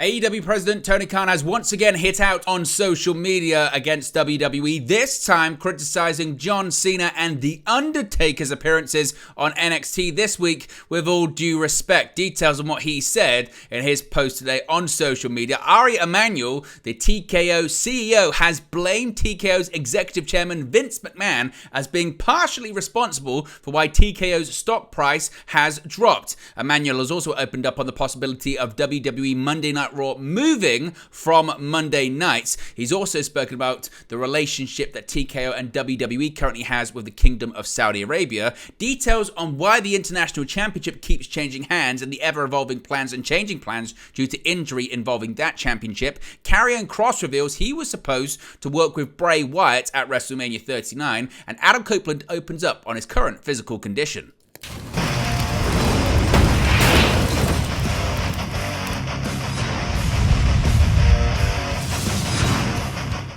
AEW President Tony Khan has once again hit out on social media against WWE, this time criticizing John Cena and The Undertaker's appearances on NXT this week with all due respect. Details on what he said in his post today on social media. Ari Emanuel, the TKO CEO, has blamed TKO's executive chairman Vince McMahon as being partially responsible for why TKO's stock price has dropped. Emanuel has also opened up on the possibility of WWE Monday Night Raw moving from Monday nights. He's also spoken about the relationship that TKO and WWE currently has with the Kingdom of Saudi Arabia. Details on why the International Championship keeps changing hands and the ever-evolving plans and changing plans due to injury involving that championship. Karrion Kross reveals he was supposed to work with Bray Wyatt at WrestleMania 39, and Adam Copeland opens up on his current physical condition.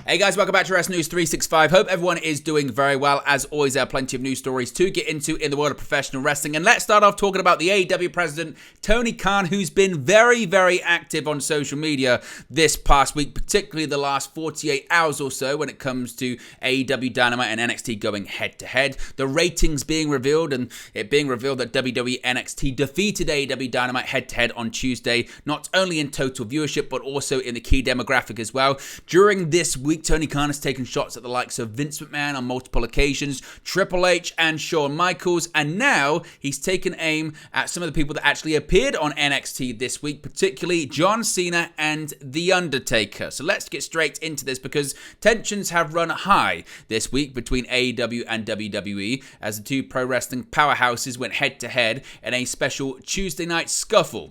Hey guys, welcome back to Wrestling News 365. Hope everyone is doing very well. As always, there are plenty of news stories to get into in the world of professional wrestling. And let's start off talking about the AEW president, Tony Khan, who's been very, very active on social media this past week, particularly the last 48 hours or so when it comes to AEW Dynamite and NXT going head-to-head. The ratings being revealed, and it being revealed that WWE NXT defeated AEW Dynamite head-to-head on Tuesday, not only in total viewership, but also in the key demographic as well. During this week, Tony Khan has taken shots at the likes of Vince McMahon on multiple occasions, Triple H and Shawn Michaels, and now he's taken aim at some of the people that actually appeared on NXT this week, particularly John Cena and The Undertaker. So let's get straight into this because tensions have run high this week between AEW and WWE as the two pro wrestling powerhouses went head-to-head in a special Tuesday night scuffle.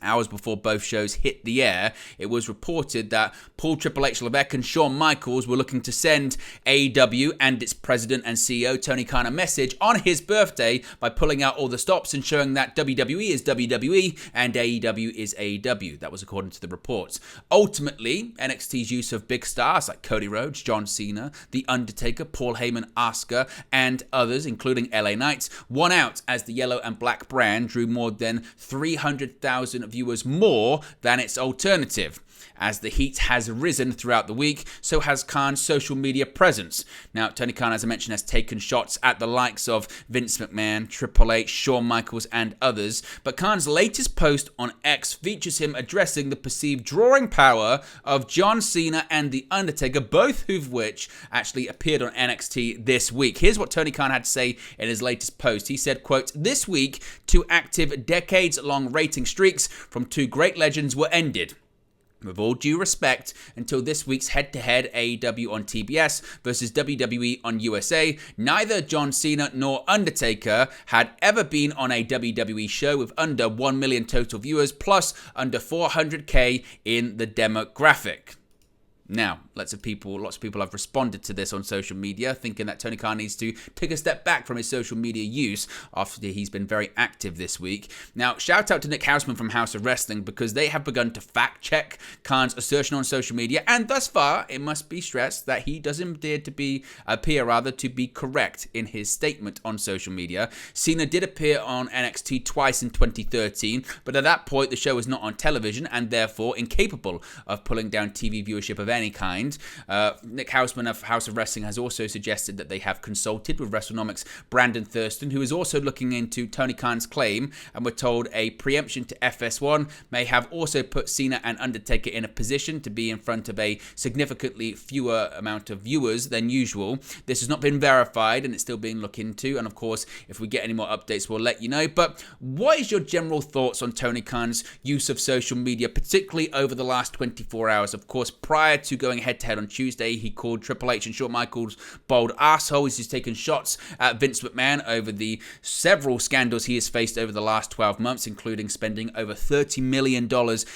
Hours before both shows hit the air, it was reported that Paul Triple H Levesque and Shawn Michaels were looking to send AEW and its president and CEO Tony Khan a message on his birthday by pulling out all the stops and showing that WWE is WWE and AEW is AEW. That was according to the reports. Ultimately, NXT's use of big stars like Cody Rhodes, John Cena, The Undertaker, Paul Heyman, Asuka, and others, including LA Knight, won out as the yellow and black brand drew more than 300,000 viewers more than its alternative. As the heat has risen throughout the week, so has Khan's social media presence. Now, Tony Khan, as I mentioned, has taken shots at the likes of Vince McMahon, Triple H, Shawn Michaels, and others. But Khan's latest post on X features him addressing the perceived drawing power of John Cena and The Undertaker, both of which actually appeared on NXT this week. Here's what Tony Khan had to say in his latest post. He said, quote, "This week, two active decades-long rating streaks from two great legends were ended. With all due respect, until this week's head-to-head AEW on TBS versus WWE on USA, neither John Cena nor Undertaker had ever been on a WWE show with under 1 million total viewers, plus under 400k in the demographic." Now, lots of people have responded to this on social media, thinking that Tony Khan needs to take a step back from his social media use after he's been very active this week. Now, shout out to Nick Hausman from House of Wrestling because they have begun to fact check Khan's assertion on social media, and thus far, it must be stressed that he doesn't appear to be correct in his statement on social media. Cena did appear on NXT twice in 2013, but at that point, the show was not on television and therefore incapable of pulling down TV viewership of any kind. Nick Hausman of House of Wrestling has also suggested that they have consulted with WrestleNomics' Brandon Thurston, who is also looking into Tony Khan's claim, and we're told a preemption to FS1 may have also put Cena and Undertaker in a position to be in front of a significantly fewer amount of viewers than usual. This has not been verified and it's still being looked into, and of course, if we get any more updates, we'll let you know. But what is your general thoughts on Tony Khan's use of social media, particularly over the last 24 hours? Of course, prior to going head-to-head on Tuesday, he called Triple H and Shawn Michaels bold assholes. He's taken shots at Vince McMahon over the several scandals he has faced over the last 12 months, including spending over $30 million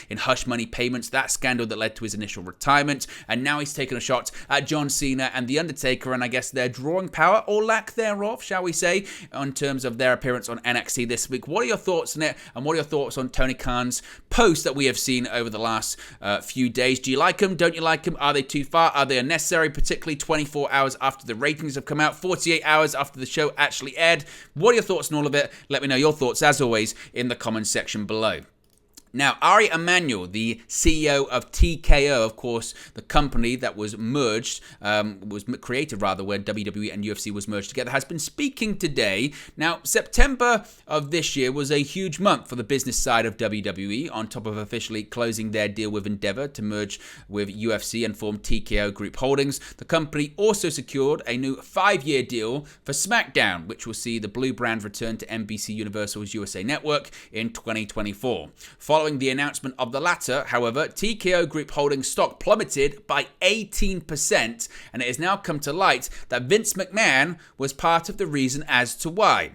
in hush money payments, that scandal that led to his initial retirement. And now he's taken a shot at John Cena and The Undertaker, and I guess their drawing power, or lack thereof, shall we say, in terms of their appearance on NXT this week. What are your thoughts on it, and what are your thoughts on Tony Khan's posts that we have seen over the last few days? Do you like them? Don't you like them? Are they too far? Are they unnecessary? Particularly 24 hours after the ratings have come out, 48 hours after the show actually aired. What are your thoughts on all of it? Let me know your thoughts, as always, in the comments section below. Now, Ari Emanuel, the CEO of TKO, of course, the company that was merged, was created rather, where WWE and UFC was merged together, has been speaking today. Now, September of this year was a huge month for the business side of WWE, on top of officially closing their deal with Endeavor to merge with UFC and form TKO Group Holdings. The company also secured a new 5-year deal for SmackDown, which will see the blue brand return to NBC Universal's USA Network in 2024. Following the announcement of the latter, however, TKO Group Holdings stock plummeted by 18%, and it has now come to light that Vince McMahon was part of the reason as to why.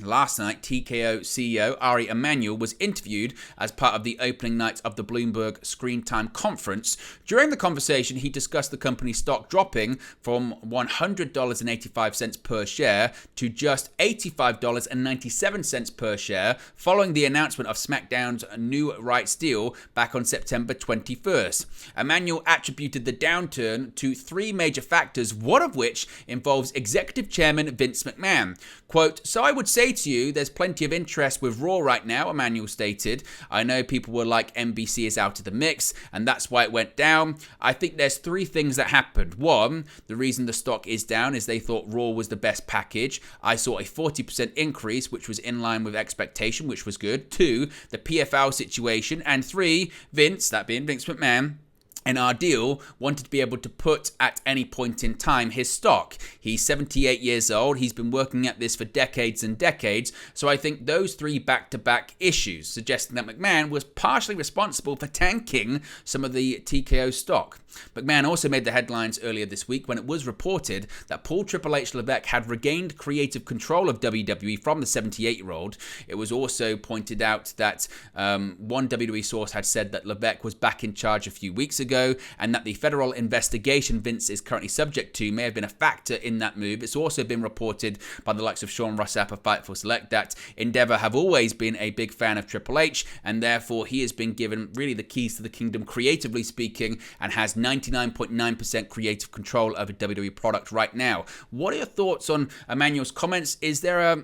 Last night, TKO CEO Ari Emanuel was interviewed as part of the opening night of the Bloomberg Screen Time conference. During the conversation, he discussed the company's stock dropping from $100.85 per share to just $85.97 per share following the announcement of SmackDown's new rights deal back on September 21st. Emanuel attributed the downturn to 3 major factors, one of which involves Executive Chairman Vince McMahon. Quote, "So I would say to you, there's plenty of interest with Raw right now," Emanuel stated. "I know people were like, NBC is out of the mix, and that's why it went down. I think there's 3 things that happened. 1, the reason the stock is down is they thought Raw was the best package. I saw a 40% increase, which was in line with expectation, which was good. 2, the PFL situation. And 3, Vince, that being Vince McMahon, in our deal, wanted to be able to put at any point in time his stock. He's 78 years old. He's been working at this for decades and decades. So I think those 3 back-to-back issues, suggesting that McMahon was partially responsible for tanking some of the TKO stock." McMahon also made the headlines earlier this week when it was reported that Paul Triple H Levesque had regained creative control of WWE from the 78-year-old. It was also pointed out that one WWE source had said that Levesque was back in charge a few weeks ago, and that the federal investigation Vince is currently subject to may have been a factor in that move. It's also been reported by the likes of Sean Ross Sapp of Fightful Select that Endeavor have always been a big fan of Triple H, and therefore he has been given really the keys to the kingdom, creatively speaking, and has 99.9% creative control over WWE product right now. What are your thoughts on Emanuel's comments? Is there a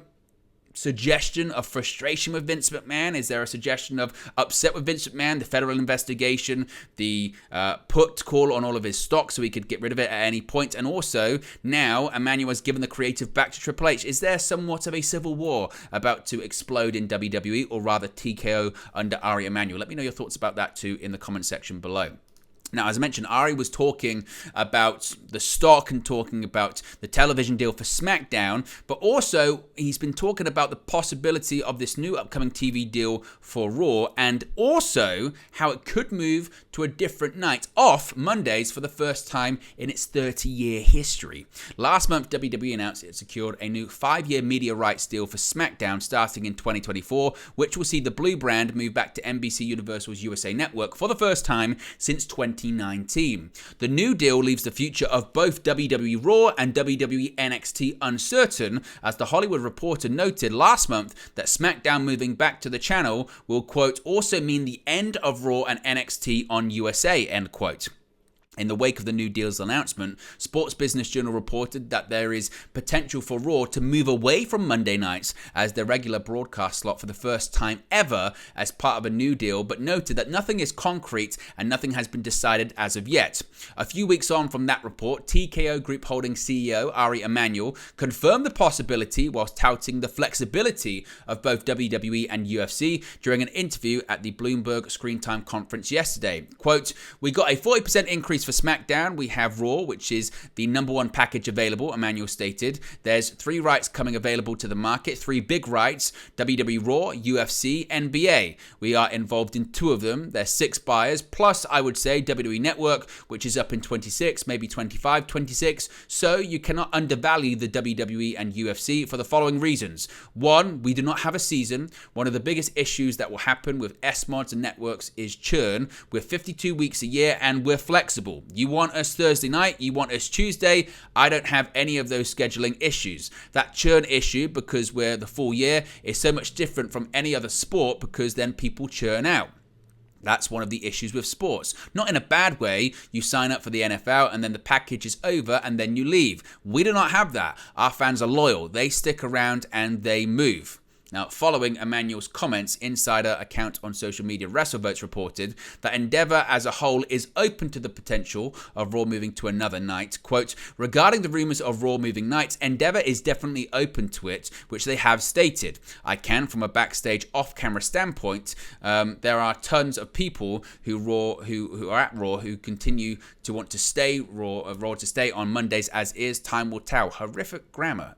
suggestion of frustration with Vince McMahon? Is there a suggestion of upset with Vince McMahon, the federal investigation, the put call on all of his stock so he could get rid of it at any point? And also, now Emanuel has given the creative back to Triple H. Is there somewhat of a civil war about to explode in WWE, or rather TKO under Ari Emanuel? Let me know your thoughts about that too in the comment section below. Now, as I mentioned, Ari was talking about the stock and talking about the television deal for SmackDown, but also he's been talking about the possibility of this new upcoming TV deal for Raw, and also how it could move to a different night, off Mondays for the first time in its 30-year history. Last month, WWE announced it secured a new 5-year media rights deal for SmackDown starting in 2024, which will see the blue brand move back to NBC Universal's USA Network for the first time since 2019. The new deal leaves the future of both WWE Raw and WWE NXT uncertain, as the Hollywood Reporter noted last month that SmackDown moving back to the channel will, quote, "also mean the end of Raw and NXT on USA," end quote. In the wake of the new deal's announcement, Sports Business Journal reported that there is potential for Raw to move away from Monday nights as their regular broadcast slot for the first time ever as part of a new deal, but noted that nothing is concrete and nothing has been decided as of yet. A few weeks on from that report, TKO Group Holdings CEO Ari Emanuel confirmed the possibility whilst touting the flexibility of both WWE and UFC during an interview at the Bloomberg Screen Time conference yesterday. Quote, "We got a 40% increase for SmackDown. We have Raw, which is the #1 package available," Emanuel stated. "There's 3 rights coming available to the market, 3 big rights, WWE Raw, UFC, NBA. We are involved in 2 of them. There's 6 buyers, plus I would say WWE Network, which is up in 26, maybe 25, 26. So you cannot undervalue the WWE and UFC for the following reasons. 1, we do not have a season. One of the biggest issues that will happen with SMODs and networks is churn. We're 52 weeks a year and we're flexible. You want us Thursday night, you want us Tuesday. I don't have any of those scheduling issues. That churn issue, because we're the full year, is so much different from any other sport because then people churn out. That's one of the issues with sports. Not in a bad way. You sign up for the NFL and then the package is over and then you leave. We do not have that. Our fans are loyal. They stick around and they move." Now, following Emmanuel's comments, insider account on social media WrestleVotes reported that Endeavor as a whole is open to the potential of Raw moving to another night. Quote, regarding the rumors of Raw moving nights, Endeavor is definitely open to it, which they have stated. I can, from a backstage off-camera standpoint, there are tons of people who are at Raw who continue to want to stay Raw to stay on Mondays as is. Time will tell. Horrific grammar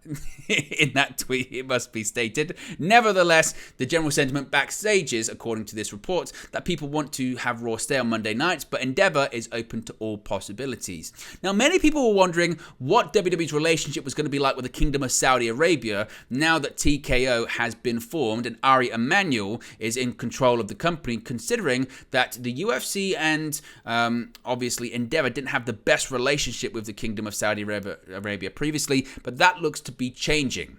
in that tweet, it must be stated. Nevertheless, the general sentiment backstage is, according to this report, that people want to have Raw stay on Monday nights, but Endeavor is open to all possibilities. Now, many people were wondering what WWE's relationship was going to be like with the Kingdom of Saudi Arabia now that TKO has been formed and Ari Emanuel is in control of the company, considering that the UFC and obviously Endeavor didn't have the best relationship with the Kingdom of Saudi Arabia previously, but that looks to be changing.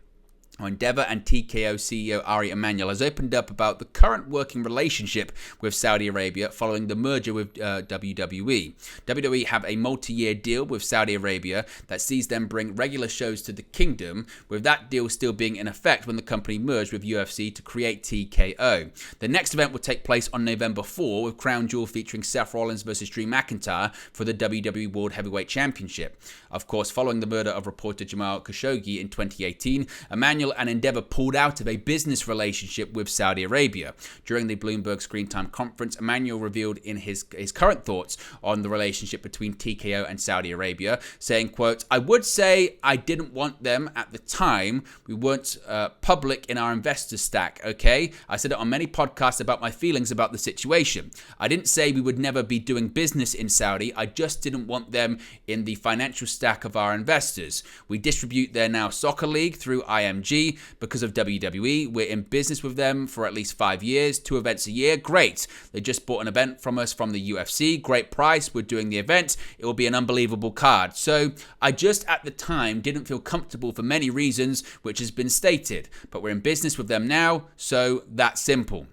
Endeavor and TKO CEO Ari Emanuel has opened up about the current working relationship with Saudi Arabia following the merger with WWE. WWE have a multi-year deal with Saudi Arabia that sees them bring regular shows to the kingdom, with that deal still being in effect when the company merged with UFC to create TKO. The next event will take place on November 4 with Crown Jewel featuring Seth Rollins versus Drew McIntyre for the WWE World Heavyweight Championship. Of course, following the murder of reporter Jamal Khashoggi in 2018, Emanuel and Endeavor pulled out of a business relationship with Saudi Arabia. During the Bloomberg Screen Time conference, Emanuel revealed in his current thoughts on the relationship between TKO and Saudi Arabia, saying, quote, I would say I didn't want them at the time. We weren't public in our investor stack, okay? I said it on many podcasts about my feelings about the situation. I didn't say we would never be doing business in Saudi. I just didn't want them in the financial stack of our investors. We distribute their now soccer league through IMG because of WWE. We're in business with them for at least 5 years, 2 events a year. Great. They just bought an event from us from the UFC. Great price. We're doing the event. It will be an unbelievable card. So I just at the time didn't feel comfortable for many reasons, which has been stated. But we're in business with them now, so that's simple.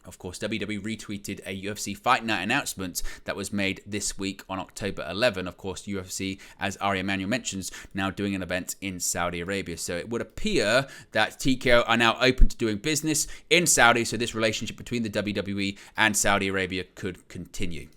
Of course, WWE retweeted a UFC Fight Night announcement that was made this week on October 11. Of course, UFC, as Ari Emanuel mentions, now doing an event in Saudi Arabia. So it would appear that TKO are now open to doing business in Saudi, so this relationship between the WWE and Saudi Arabia could continue.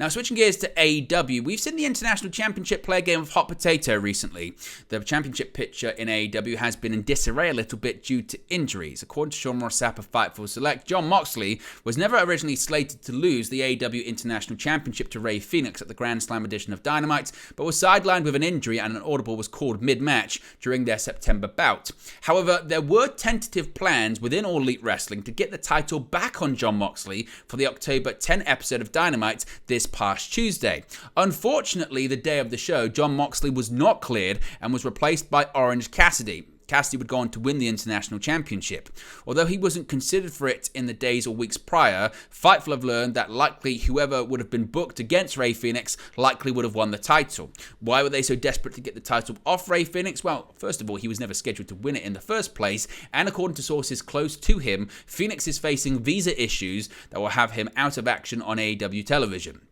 Now, switching gears to AEW, we've seen the International Championship play a game of hot potato recently. The championship picture in AEW has been in disarray a little bit due to injuries. According to Sean Rossap of Fightful Select, Jon Moxley was never originally slated to lose the AEW International Championship to Rey Fénix at the Grand Slam edition of Dynamite, but was sidelined with an injury and an audible was called mid-match during their September bout. However, there were tentative plans within All Elite Wrestling to get the title back on Jon Moxley for the October 10 episode of Dynamite this past Tuesday. Unfortunately, the day of the show, Jon Moxley was not cleared and was replaced by Orange Cassidy. Cassidy would go on to win the International Championship. Although he wasn't considered for it in the days or weeks prior, Fightful have learned that likely whoever would have been booked against Rey Fénix likely would have won the title. Why were they so desperate to get the title off Rey Fénix? Well, first of all, he was never scheduled to win it in the first place, and according to sources close to him, Fénix is facing visa issues that will have him out of action on AEW television.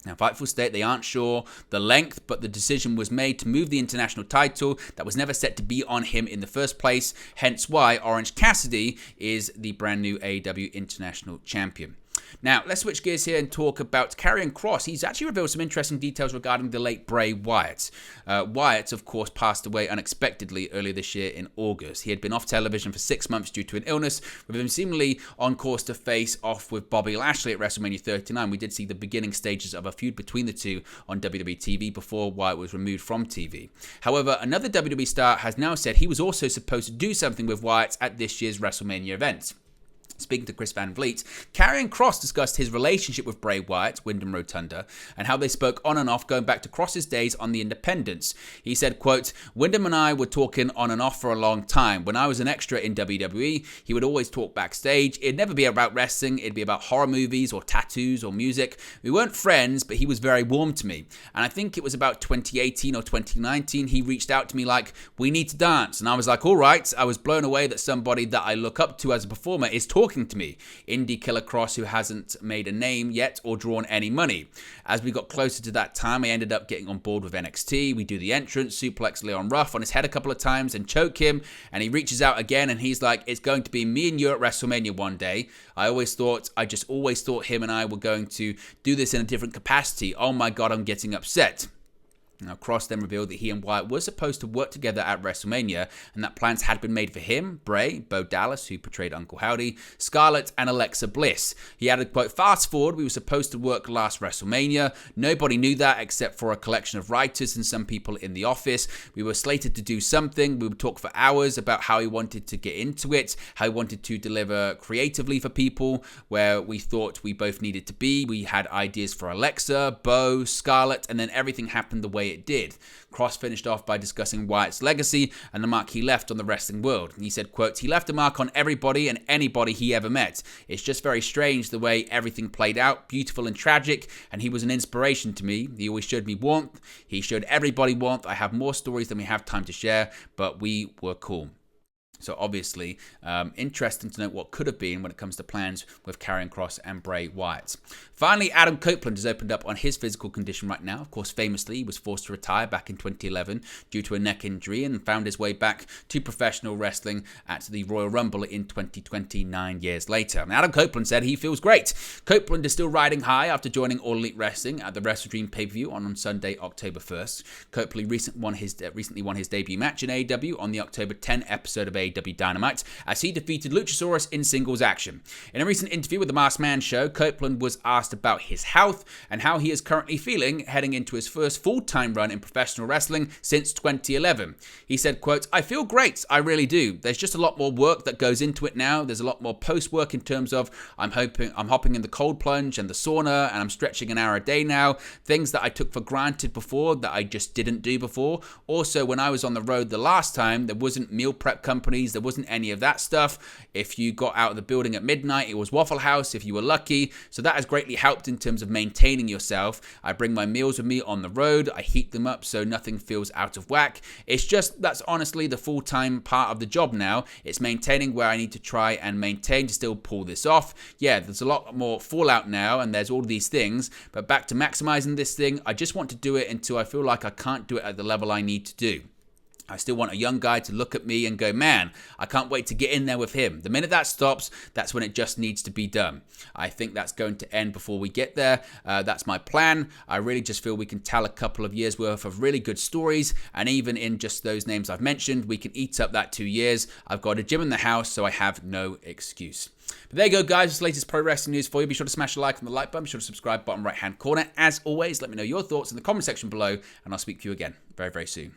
Now, Fightful state they aren't sure the length, but the decision was made to move the international title that was never set to be on him in the first place, hence why Orange Cassidy is the brand new AEW International Champion. Now, let's switch gears here and talk about Karrion Kross. He's actually revealed some interesting details regarding the late Bray Wyatt. Wyatt, of course, passed away unexpectedly earlier this year in August. He had been off television for 6 months due to an illness, with him seemingly on course to face off with Bobby Lashley at WrestleMania 39. We did see the beginning stages of a feud between the two on WWE TV before Wyatt was removed from TV. However, another WWE star has now said he was also supposed to do something with Wyatt at this year's WrestleMania event. Speaking to Chris Van Vliet, Karrion Kross discussed his relationship with Bray Wyatt, Wyndham Rotunda, and how they spoke on and off going back to Kross's days on the Independents. He said, quote, Wyndham and I were talking on and off for a long time. When I was an extra in WWE, he would always talk backstage. It'd never be about wrestling. It'd be about horror movies or tattoos or music. We weren't friends, but he was very warm to me. And I think it was about 2018 or 2019, he reached out to me like, we need to dance. And I was like, all right. I was blown away that somebody that I look up to as a performer is talking talking to me. Indie Killer Cross, who hasn't made a name yet or drawn any money. As we got closer to that time, I ended up getting on board with NXT. We do the entrance, suplex Leon Ruff on his head a couple of times and choke him, and he reaches out again and he's like, it's going to be me and you at WrestleMania one day. I just always thought him and I were going to do this in a different capacity. Oh my God, I'm getting upset. Now, Cross then revealed that he and Wyatt were supposed to work together at WrestleMania and that plans had been made for him, Bray, Bo Dallas, who portrayed Uncle Howdy, Scarlett, and Alexa Bliss. He added, quote, fast forward, we were supposed to work last WrestleMania. Nobody knew that except for a collection of writers and some people in the office. We were slated to do something. We would talk for hours about how he wanted to get into it, how he wanted to deliver creatively for people, where we thought we both needed to be. We had ideas for Alexa, Bo, Scarlett, and then everything happened the way it did. Cross finished off by discussing Wyatt's legacy and the mark he left on the wrestling world. He said, quote, he left a mark on everybody and anybody he ever met. It's just very strange the way everything played out, beautiful and tragic, and he was an inspiration to me. He always showed me warmth. He showed everybody warmth. I have more stories than we have time to share, but we were cool. So obviously, interesting to note what could have been when it comes to plans with Karrion Kross and Bray Wyatt. Finally, Adam Copeland has opened up on his physical condition right now. Of course, famously, he was forced to retire back in 2011 due to a neck injury and found his way back to professional wrestling at the Royal Rumble in 2020, 9 years later. And Adam Copeland said he feels great. Copeland is still riding high after joining All Elite Wrestling at the Wrestle Dream pay-per-view on Sunday, October 1st. Copeland recently won his debut match in AEW on the October 10 episode of AEW Dynamite as he defeated Luchasaurus in singles action. In a recent interview with the Masked Man show, Copeland was asked about his health and how he is currently feeling heading into his first full-time run in professional wrestling since 2011. He said, quote, I feel great, I really do. There's just a lot more work that goes into it now. There's a lot more post-work in terms of I'm hopping in the cold plunge and the sauna and I'm stretching an hour a day now. Things that I took for granted before that I just didn't do before. Also, when I was on the road the last time, there wasn't meal prep companies. There wasn't any of that stuff. If you got out of the building at midnight, it was Waffle House if you were lucky. So that has greatly helped in terms of maintaining yourself. I bring my meals with me on the road. I heat them up so nothing feels out of whack. It's just, that's honestly the full-time part of the job now. It's maintaining where I need to try and maintain to still pull this off. Yeah, there's a lot more fallout now and there's all these things, but back to maximizing this thing, I just want to do it until I feel like I can't do it at the level I need to do. I still want a young guy to look at me and go, man, I can't wait to get in there with him. The minute that stops, that's when it just needs to be done. I think that's going to end before we get there. That's my plan. I really just feel we can tell a couple of years worth of really good stories. And even in just those names I've mentioned, we can eat up that 2 years. I've got a gym in the house, so I have no excuse. But there you go, guys. This latest pro wrestling news for you. Be sure to smash a like on the like button. Be sure to subscribe bottom right hand corner. As always, let me know your thoughts in the comment section below, and I'll speak to you again very, very soon.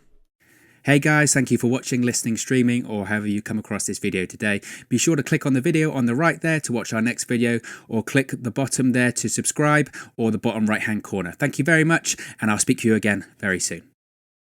Hey guys, thank you for watching, listening, streaming, or however you come across this video today. Be sure to click on the video on the right there to watch our next video, or click the bottom there to subscribe, or the bottom right hand corner. Thank you very much, and I'll speak to you again very soon.